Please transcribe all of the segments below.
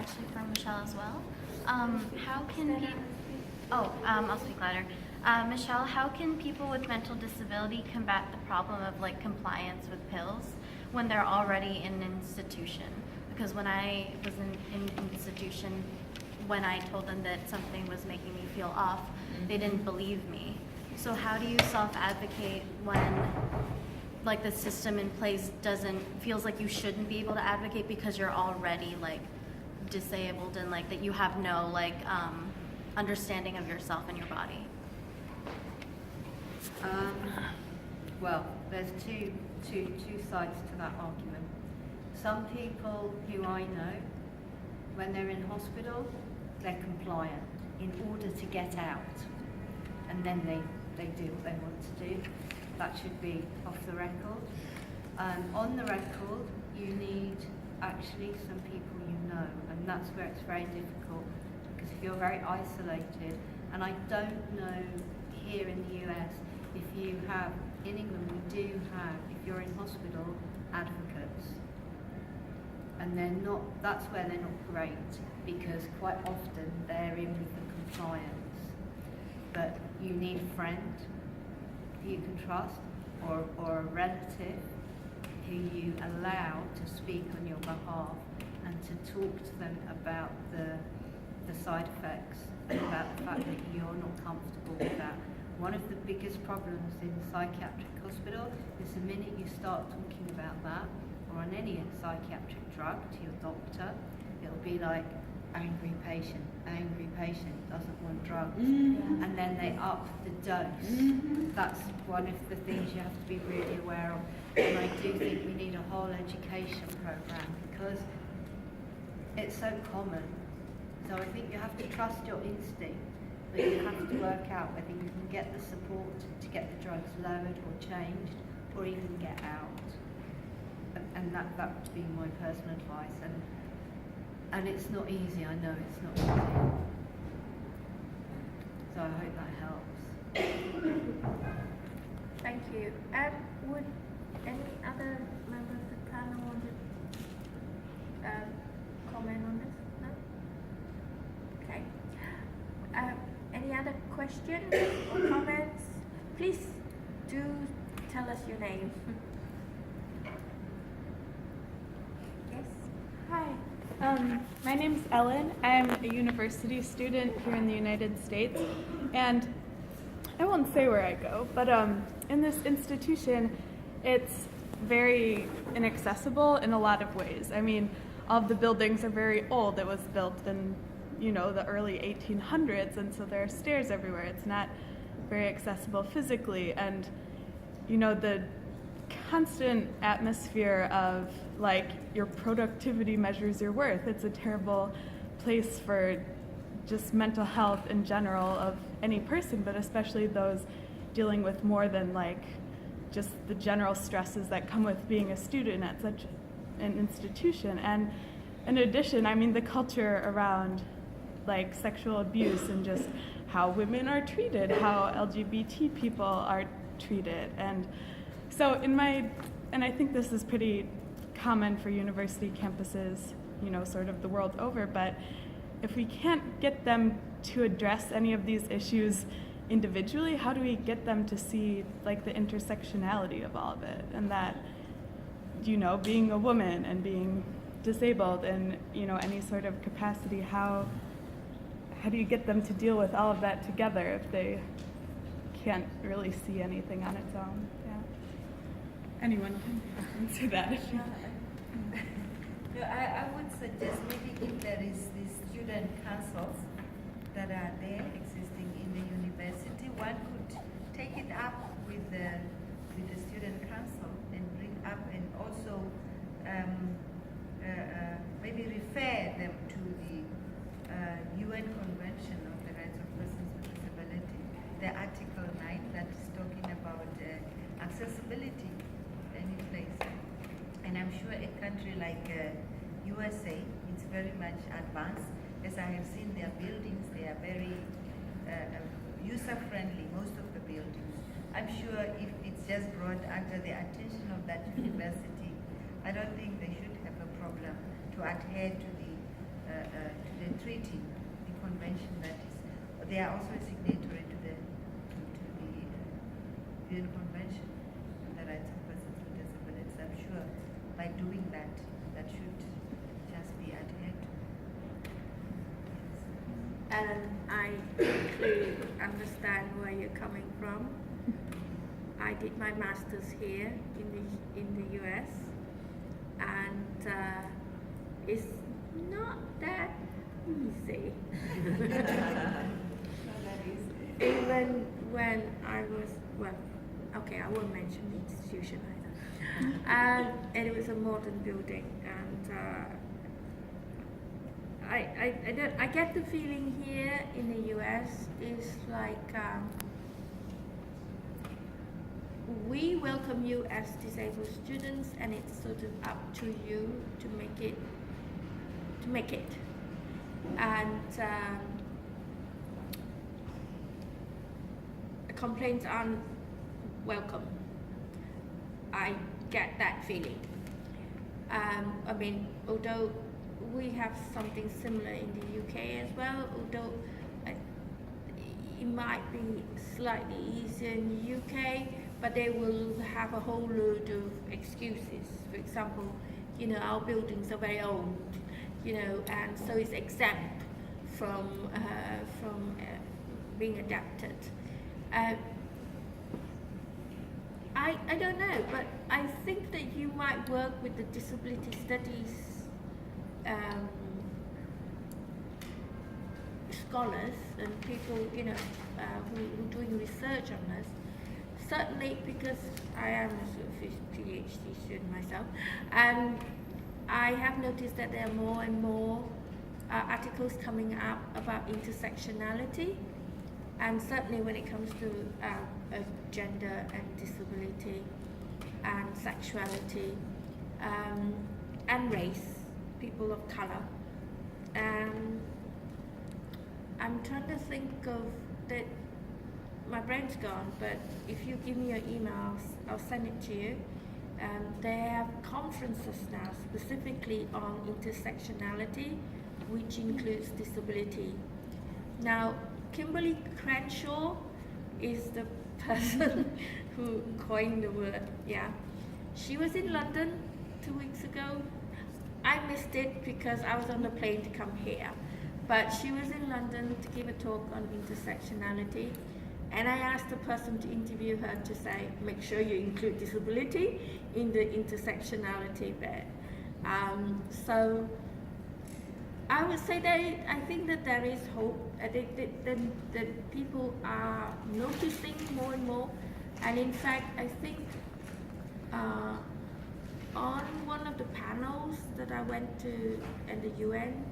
actually for Michelle as well. How can people... I'll speak louder. Michelle, how can people with mental disability combat the problem of like compliance with pills when they're already in an institution? Because when I was in an institution, when I told them that something was making me feel off, they didn't believe me. So how do you self-advocate when like the system in place feels like you shouldn't be able to advocate because you're already like disabled and like that you have no like understanding of yourself and your body? Well, there's two sides to that argument. Some people who I know, when they're in hospital, they're compliant in order to get out, and then they do what they want to do. That should be off the record. On the record, you need actually some people you know, and that's where it's very difficult, because if you're very isolated, and I don't know here in the US, if you have, in England we do have, if you're in hospital, advocates. And they're not, that's where they're not great, because quite often they're in with the compliance. But you need a friend who you can trust, or a relative who you allow to speak on your behalf and to talk to them about the side effects and about the fact that you're not comfortable with that. One of the biggest problems in psychiatric hospital is the minute you start talking about that, or on any psychiatric drug to your doctor, it'll be like, angry patient doesn't want drugs, and then they up the dose. That's one of the things you have to be really aware of, and I do think we need a whole education program, because it's so common. So I think you have to trust your instinct, but you have to work out whether you can get the support to get the drugs lowered or changed, or even get out. And that would be my personal advice. And it's not easy, I know it's not easy. So I hope that helps. Thank you. Would any other member of the panel want to comment on this? No? Okay. Any other questions or comments? Please do tell us your name. Yes? Hi. My name's Ellen. I'm a university student here in the United States, and I won't say where I go, but in this institution, it's very inaccessible in a lot of ways. I mean, all of the buildings are very old. It was built in, the early 1800s, and so there are stairs everywhere. It's not very accessible physically, and, the constant atmosphere of like your productivity measures your worth. It's a terrible place for just mental health in general of any person, but especially those dealing with more than like just the general stresses that come with being a student at such an institution. And in addition, I mean, the culture around like sexual abuse and just how women are treated, how LGBT people are treated. And so and I think this is pretty common for university campuses, sort of the world over, but if we can't get them to address any of these issues individually, how do we get them to see like the intersectionality of all of it, and that, being a woman and being disabled in, any sort of capacity, how do you get them to deal with all of that together if they can't really see anything on its own? Anyone can answer that. I would suggest maybe if there is these student councils that are there existing in the university, one could take it up with the student council and bring up, and also maybe refer them to the UN Convention of the Rights of Persons with Disability, the Article 9 that is talking about accessibility any place. And I'm sure a country like USA is very much advanced. As I have seen their buildings, they are very user-friendly, most of the buildings. I'm sure if it's just brought under the attention of that university, I don't think they should have a problem to adhere to the the treaty, the convention that is, they are also a signatory to the UN Convention on the Rights of Persons with Disabilities. I'm sure by doing that, that should just be adhered to. And I totally understand where you're coming from. I did my master's here in the US, and it's not that easy. Even when I was, okay, I won't mention the institution either. And it was a modern building, and I get the feeling here in the US is like we welcome you as disabled students, and it's sort of up to you to make it. And complaints aren't welcome. I get that feeling. I mean, although we have something similar in the UK as well, although it might be slightly easier in the UK, but they will have a whole load of excuses. For example, you know, our buildings are very old, you know, and so it's exempt from being adapted. I don't know, but I think that you might work with the disability studies scholars and people, you know, who are doing research on this. Certainly, because I am a sort of PhD student myself, and I have noticed that there are more and more articles coming up about intersectionality, and certainly when it comes to gender and disability and sexuality and race, people of color. And I'm trying to think of that. My brain's gone, but if you give me your email, I'll send it to you. They have conferences now specifically on intersectionality, which includes disability. Now, Kimberly Crenshaw is the person who coined the word, yeah. She was in London 2 weeks ago. I missed it because I was on the plane to come here. But she was in London to give a talk on intersectionality. And I asked the person to interview her to say, make sure you include disability in the intersectionality bit. So I would say that I think that there is hope. That people are noticing more and more. And in fact, I think on one of the panels that I went to at the UN,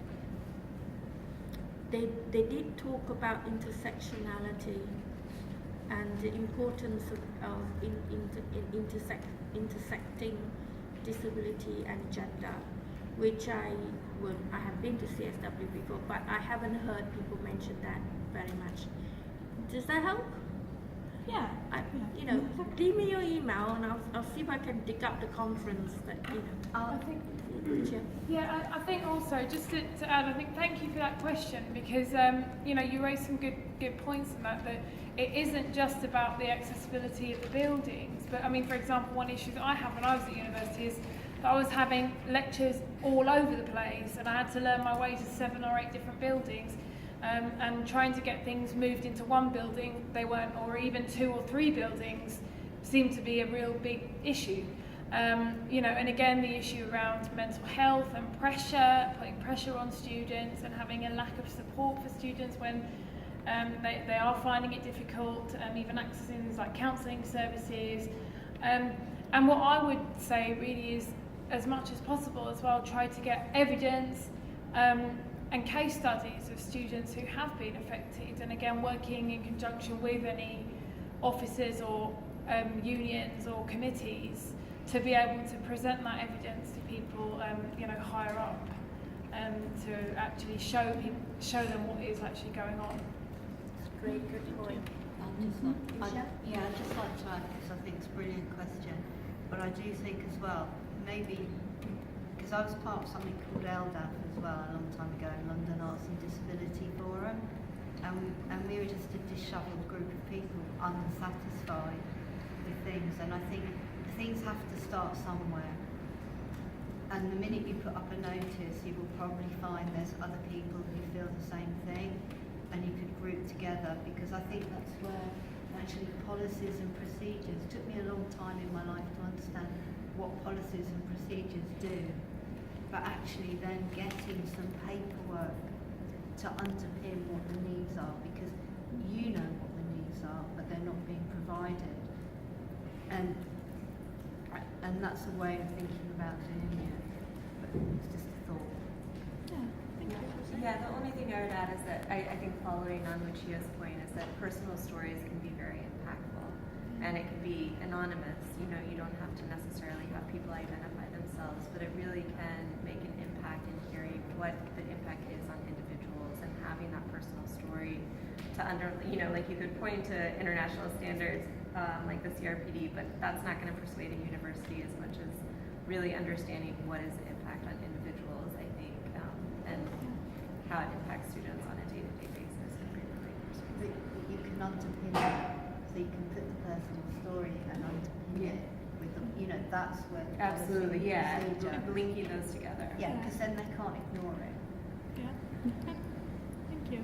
they did talk about intersectionality and the importance of intersecting disability and gender, which I have been to CSW before, but I haven't heard people mention that very much. Does that help? Yeah. You know, leave me your email and I'll see if I can dig up the conference that, you know. I think. Yeah. I think also, just to add, I think thank you for that question, because you know, you raised some good points in that it isn't just about the accessibility of the buildings, but I mean, for example, one issue that I had when I was at university is that I was having lectures all over the place, and I had to learn my way to 7 or 8 different buildings, and trying to get things moved into one building, they weren't, or even 2 or 3 buildings seemed to be a real big issue. You know, and again, the issue around mental health and pressure, putting pressure on students and having a lack of support for students when they are finding it difficult, even accessing things like counselling services. And what I would say really is, as much as possible as well, try to get evidence and case studies of students who have been affected, and again, working in conjunction with any officers or unions or committees to be able to present that evidence to people, you know, higher up, to actually show them what is actually going on. Great, good point. I'd just like to add, because I think it's a brilliant question, but I do think as well, maybe because I was part of something called LDAF as well a long time ago, London Arts and Disability Forum, and we were just a dishevelled group of people unsatisfied with things, and I think things have to start somewhere. And the minute you put up a notice, you will probably find there's other people who feel the same thing, and you could group together, because I think that's where actually policies and procedures, it took me a long time in my life to understand what policies and procedures do, but actually then getting some paperwork to underpin what the needs are, because you know what the needs are, but they're not being provided. And that's a way of thinking about doing it. But it's just a thought. Yeah, thank you. Yeah, the only thing I would add is that I think following on Lucia's point is that personal stories can be very impactful, and it can be anonymous. You know, you don't have to necessarily have people identify themselves, but it really can make an impact in hearing what the impact is on individuals, and having that personal story to like you could point to international standards like the CRPD, but that's not going to persuade a university as much as really understanding what is the impact on individuals, I think, and how it impacts students on a day-to-day basis can be really persuasive. You can underpin it, so you can put the personal story and underpin it with the, that's where the Absolutely, policy yeah, and procedure- linking those together. Yeah, because then they can't ignore it. Yeah. Thank you.